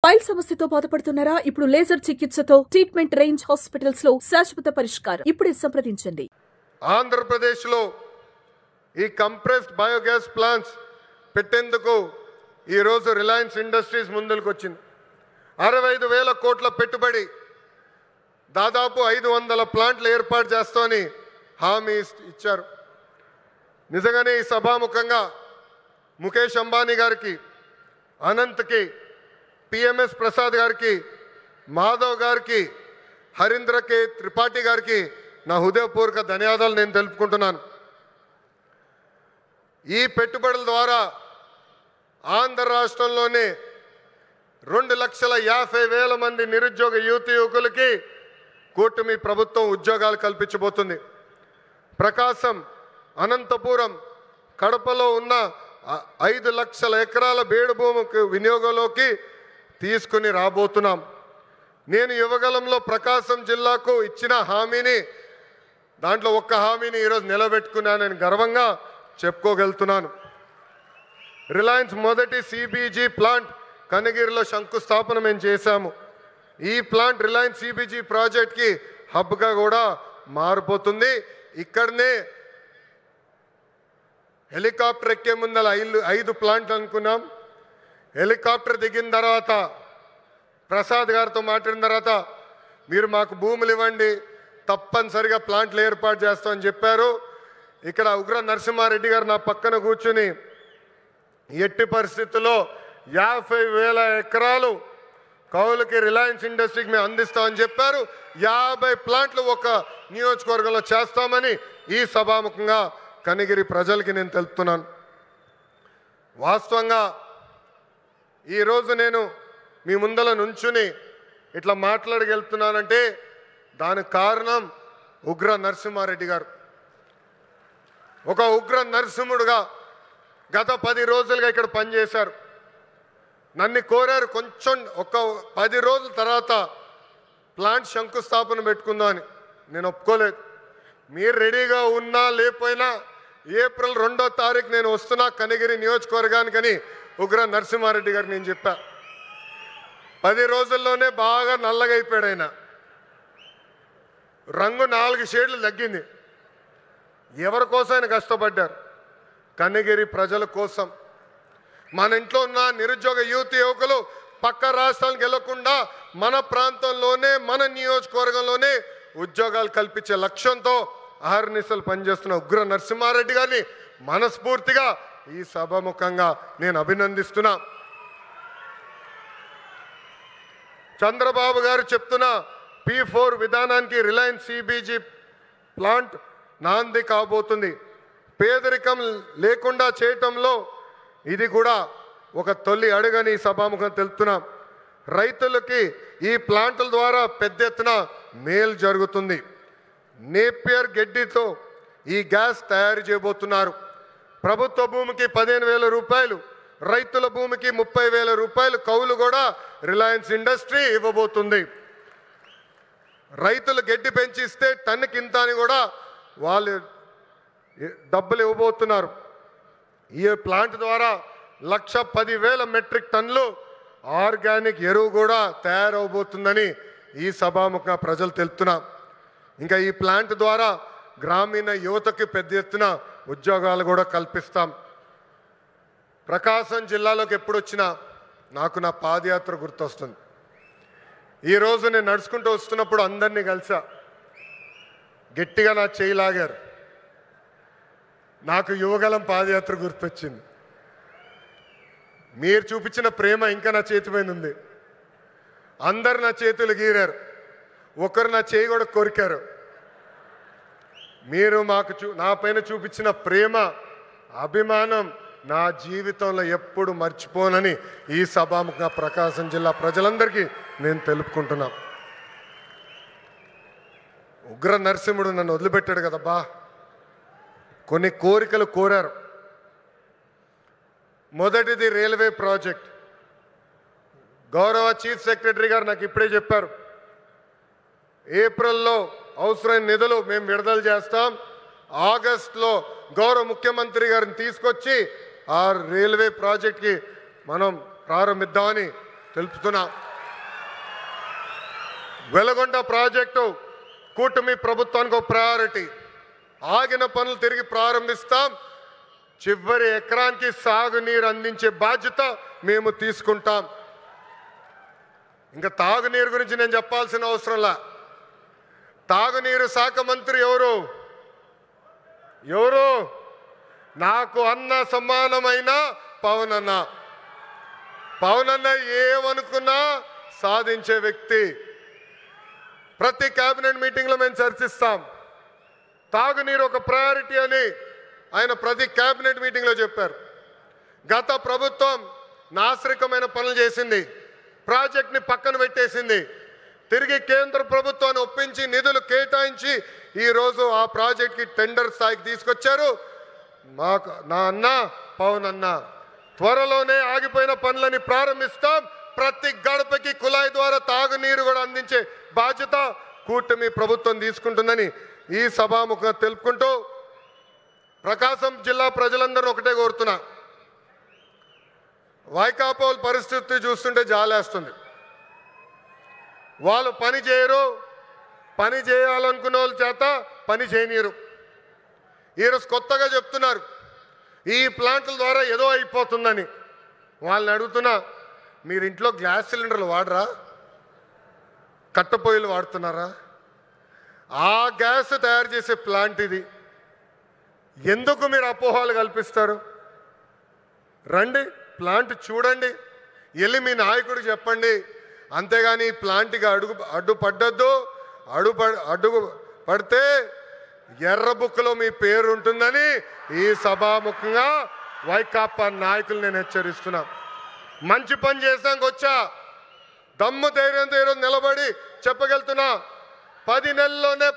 Pile సమస్యతో బాధపడుతున్నారా? ఇప్పుడు లేజర్ చికిత్సతో ట్రీట్మెంట్ రేంజ్ హాస్పిటల్స్ లో శాశ్వత పరిష్కారం. ఇప్పుడే సంప్రదించండి. ఆంధ్రప్రదేశ్ లో ఈ కంప్రెస్డ్ బయోగ్యాస్ ప్లాంట్స్ పెట్టేందుకు ఈ రోజు రిలయన్స్ ఇండస్ట్రీస్ ముందుకు వచ్చింది. 65,000 కోట్ల పెట్టుబడి, దాదాపు 500 ప్లాంట్లు ఏర్పాటు చేస్తామని హామీ ఇచ్చారు. నిజంగానే ఈ సభాముఖంగా ముఖేష్ అంబానీ గారికి, అనంత్కి, పిఎంఎస్ ప్రసాద్ గారికి, మాధవ్ గారికి, హరీంద్ర కే త్రిపాఠి గారికి నా హృదయపూర్వక ధన్యవాదాలు నేను తెలుపుకుంటున్నాను. ఈ పెట్టుబడుల ద్వారా ఆంధ్ర రాష్ట్రంలోనే 2,50,000 మంది నిరుద్యోగ యువకులకి కూటమి ప్రభుత్వం ఉద్యోగాలు కల్పించబోతుంది. ప్రకాశం, అనంతపురం, కడపలో ఉన్న 5 లక్షల ఎకరాల బేడు భూమికి వినియోగంలోకి తీసుకుని రాబోతున్నాం. నేను యువగలంలో ప్రకాశం జిల్లాకు ఇచ్చిన హామీని, దాంట్లో ఒక్క హామీని ఈరోజు నిలబెట్టుకున్నానని గర్వంగా చెప్పుకోగలుగుతున్నాను. రిలయన్స్ మొదటి సిబిజీ ప్లాంట్ కనగిరిలో శంకుస్థాపన మేము చేశాము. ఈ ప్లాంట్ రిలయన్స్ సిబిజీ ప్రాజెక్ట్కి హబ్గా కూడా మారిపోతుంది. ఇక్కడనే హెలికాప్టర్ ఎక్కే ముందల 5 ప్లాంట్లు అనుకున్నాం. హెలికాప్టర్ దిగిన తర్వాత ప్రసాద్ గారితో మాట్లాడిన తర్వాత మీరు మాకు భూములు ఇవ్వండి, తప్పనిసరిగా ప్లాంట్లు ఏర్పాటు చేస్తామని చెప్పారు. ఇక్కడ ఉగ్ర నరసింహారెడ్డి గారు నా పక్కన కూర్చుని ఎట్టి పరిస్థితుల్లో 50,000 ఎకరాలు కౌలుకి రిలయన్స్ ఇండస్ట్రీకి మేము అందిస్తామని చెప్పారు. 50 ప్లాంట్లు ఒక నియోజకవర్గంలో చేస్తామని ఈ సభాముఖంగా కనిగిరి ప్రజలకి నేను తెలుపుతున్నాను. వాస్తవంగా ఈరోజు నేను మీ ముందల నుంచుని ఇట్లా మాట్లాడగలుగుతున్నానంటే దానికి కారణం ఉగ్ర నరసింహారెడ్డి గారు. ఒక ఉగ్ర నరసింహుడుగా గత 10 రోజులుగా ఇక్కడ పనిచేశారు. నన్ను కోరారు కొంచెం ఒక 10 రోజుల తర్వాత ప్లాంట్ శంకుస్థాపన పెట్టుకుందామని. నేను ఒప్పుకోలేదు. మీరు రెడీగా ఉన్నా లేకపోయినా ఏప్రిల్ 2వ తారీఖు నేను వస్తున్నా కనిగిరి నియోజకవర్గానికని ఉగ్ర నరసింహారెడ్డి గారికి నేను చెప్పా. 10 రోజుల్లోనే బాగా నల్లగా అయిపోయాడు ఆయన. రంగు 4 షేడ్లు తగ్గింది. ఎవరి కోసం ఆయన కష్టపడ్డారు? కనిగిరి ప్రజల కోసం. మన ఇంట్లో ఉన్న నిరుద్యోగ యువకులు పక్క రాష్ట్రాలకు వెళ్లకుండా మన ప్రాంతంలోనే, మన నియోజకవర్గంలోనే ఉద్యోగాలు కల్పించే లక్ష్యంతో అహర్నిశలు పనిచేస్తున్న ఉగ్ర నరసింహారెడ్డి గారిని మనస్ఫూర్తిగా ఈ సభాముఖంగా నేను అభినందిస్తున్నా. చంద్రబాబు గారు చెప్తున్న P4 విధానానికి రిలయన్స్ సిబిజీ ప్లాంట్ నాంది కాబోతుంది. పేదరికం లేకుండా చేయటంలో ఇది కూడా ఒక తొలి అడుగని సభాముఖం తెలుపుతున్నాం. రైతులకి ఈ ప్లాంట్ల ద్వారా పెద్ద ఎత్తున మేలు జరుగుతుంది. నేపియర్ గడ్డితో ఈ గ్యాస్ తయారు చేయబోతున్నారు. ప్రభుత్వ భూమికి 15,000 రూపాయలు, రైతుల భూమికి 30,000 రూపాయలు కౌలు కూడా రిలయన్స్ ఇండస్ట్రీ ఇవ్వబోతుంది. రైతులు గడ్డి పెంచిస్తే టన్నుకింత అని కూడా వాళ్ళు డబ్బులు ఇవ్వబోతున్నారు. ఈ ప్లాంట్ ద్వారా 1,10,000 మెట్రిక్ టన్నులు ఆర్గానిక్ ఎరువు కూడా తయారవబోతుందని ఈ సభాముఖంగా ప్రజలు తెలుపుతున్నాం. ఇంకా ఈ ప్లాంట్ ద్వారా గ్రామీణ యువతకి పెద్ద ఎత్తున ఉద్యోగాలు కూడా కల్పిస్తాం. ప్రకాశం జిల్లాలోకి ఎప్పుడు వచ్చినా నాకు నా పాదయాత్ర గుర్తొస్తుంది. ఈరోజు నేను నడుచుకుంటూ వస్తున్నప్పుడు అందరినీ కలిసా. గట్టిగా నా చేయి లాగారు. నాకు యువగలం పాదయాత్ర గుర్తొచ్చింది. మీరు చూపించిన ప్రేమ ఇంకా నా చేతి పైన ఉంది. అందరు నా చేతులు గీరారు, ఒకరు నా చేయి కూడా కొరికారు. మీరు మాకు నా పైన చూపించిన ప్రేమ, అభిమానం నా జీవితంలో ఎప్పుడు మర్చిపోనని ఈ సభాముఖంగా ప్రకాశం జిల్లా ప్రజలందరికీ నేను తెలుపుకుంటున్నా. ఉగ్ర నరసింహుడు నన్ను వదిలిపెట్టాడు కదబ్బా. కొన్ని కోరికలు కోరారు. మొదటిది రైల్వే ప్రాజెక్ట్. గౌరవ చీఫ్ సెక్రటరీ గారు నాకు ఇప్పుడే చెప్పారు, ఏప్రిల్లో అవసరమైన నిధులు మేము విడుదల చేస్తాం. ఆగస్టులో గౌరవ ముఖ్యమంత్రి గారిని తీసుకొచ్చి ఆ రైల్వే ప్రాజెక్ట్కి మనం ప్రారంభిద్దామని తెలుపుతున్నా. వెలగొండ ప్రాజెక్టు కూటమి ప్రభుత్వానికి ఒక ప్రయారిటీ. ఆగిన పనులు తిరిగి ప్రారంభిస్తాం. చివరి ఎకరానికి సాగునీరు అందించే బాధ్యత మేము తీసుకుంటాం. ఇంకా తాగునీరు గురించి నేను చెప్పాల్సిన అవసరంలా. తాగునీరు శాఖ మంత్రి ఎవరు? నాకు అన్న సమానమైన పవన్ అన్న. పవన్ అన్న ఏమనుకున్నా సాధించే వ్యక్తి. ప్రతి కేబినెట్ మీటింగ్లో మేము చర్చిస్తాం. తాగునీరు ఒక ప్రయారిటీ అని ఆయన ప్రతి కేబినెట్ మీటింగ్లో చెప్పారు. గత ప్రభుత్వం నాశరికమైన పనులు చేసింది, ప్రాజెక్ట్ని పక్కన పెట్టేసింది. తిరిగి కేంద్ర ప్రభుత్వాన్ని ఒప్పించి నిధులు కేటాయించి ఈరోజు ఆ ప్రాజెక్ట్కి టెండర్ స్థాయికి తీసుకొచ్చారు. నా అన్న పవన్ అన్న త్వరలోనే ఆగిపోయిన పనులని ప్రారంభిస్తాం. ప్రతి గడపకి కుళాయి ద్వారా తాగునీరు కూడా అందించే బాధ్యత కూటమి ప్రభుత్వం తీసుకుంటుందని ఈ సభాముఖంగా తెలుపుకుంటూ ప్రకాశం జిల్లా ప్రజలందరూ ఒకటే కోరుతున్నా. వైకాపా పరిస్థితి చూస్తుంటే జాలేస్తుంది. వాళ్ళు పని చేయరు, పని చేయాలనుకున్న వాళ్ళ చేత పని చేయనీరు. ఈరోజు కొత్తగా చెప్తున్నారు ఈ ప్లాంట్ల ద్వారా ఏదో అయిపోతుందని. వాళ్ళని అడుగుతున్నా, మీరు ఇంట్లో గ్యాస్ సిలిండర్లు వాడరా? కట్టెపొయ్యిలు వాడుతున్నారా? ఆ గ్యాస్ తయారు చేసే ప్లాంట్ ఇది. ఎందుకు మీరు అపోహలు కల్పిస్తారు? రండి, ప్లాంట్ చూడండి, వెళ్ళి మీ నాయకుడు చెప్పండి. అంతేగాని ఈ ప్లాంట్కి అడ్డు పడితే ఎర్ర బుక్లో మీ పేరు ఉంటుందని ఈ సభాముఖంగా వైకాపా నాయకులు నేను హెచ్చరిస్తున్నా. మంచి పని చేసాక వచ్చా, దమ్ము ధైర్యంతో ఈరోజు నిలబడి చెప్పగలుగుతున్నా. 10 నెలల్లోనే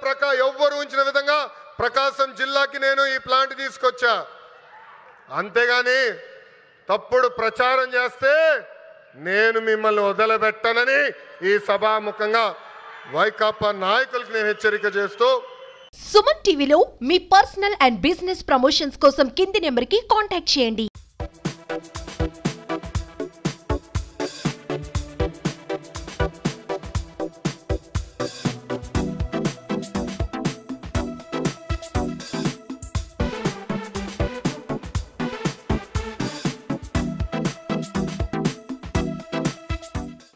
ఎవ్వరు ఉంచిన విధంగా ప్రకాశం జిల్లాకి నేను ఈ ప్లాంట్ తీసుకొచ్చా. అంతేగాని తప్పుడు ప్రచారం చేస్తే నేను మిమ్మల్ని వదిలిపెట్టనని ఈ సభాముఖంగా వైకాపా నాయకులకు నేను హెచ్చరిక చేస్తూ, సుమన్ టీవీలో మీ పర్సనల్ అండ్ బిజినెస్ ప్రమోషన్స్ కోసం కింది నెంబర్కి కాంటాక్ట్ చేయండి.